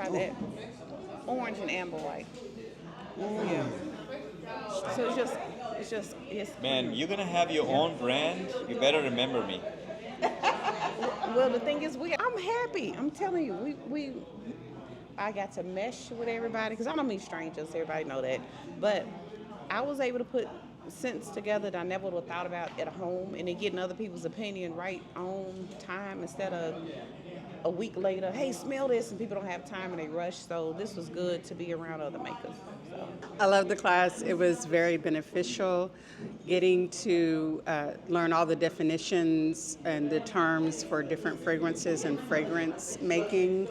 try that. Orange and amber white. Yeah. So it's Man, you're gonna have your own brand. You better remember me. well, the thing is, I'm happy. I'm telling you, I got to mesh with everybody because I don't meet strangers. Everybody know that, but I was able to put scents together that I never would have thought about at home, and then getting other people's opinion right on time instead of a week later. Hey, smell this, and people don't have time and they rush. So this was good to be around other makers. So. I love the class. It was very beneficial. Getting to learn all the definitions and the terms for different fragrances and fragrance making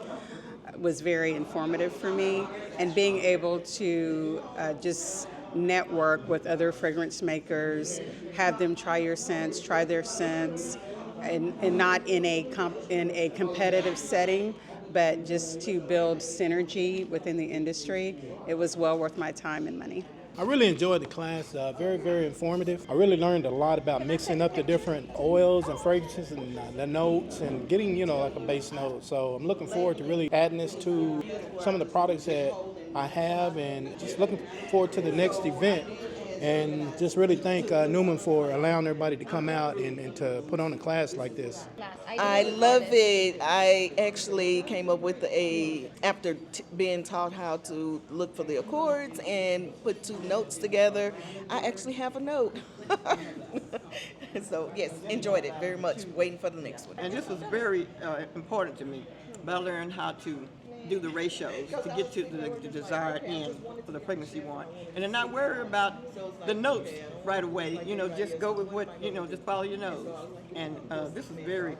was very informative for me. And being able to just network with other fragrance makers, have them try your scents, try their scents, and not in a competitive setting, but just to build synergy within the industry. It was well worth my time and money. I really enjoyed the class, very, very informative. I really learned a lot about mixing up the different oils and fragrances and the notes and getting, like a base note. So I'm looking forward to really adding this to some of the products that I have and just looking forward to the next event. And just really thank Newman for allowing everybody to come out and to put on a class like this. I love it. I actually came up with after being taught how to look for the accords and put two notes together, I actually have a note. So yes, enjoyed it very much. Waiting for the next one. And this was very important to me. But I learned how to do the ratios to get to the desired end for the fragrance you want. And then not worry about the notes right away. Just go with what, just follow your nose. And this is very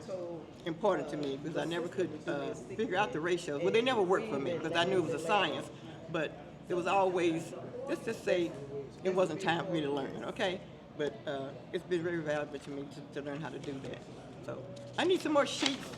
important to me because I never could figure out the ratios. Well, they never worked for me because I knew it was a science, but it was always, let's just say it wasn't time for me to learn, okay? But it's been very valuable to me to learn how to do that. So I need some more sheets.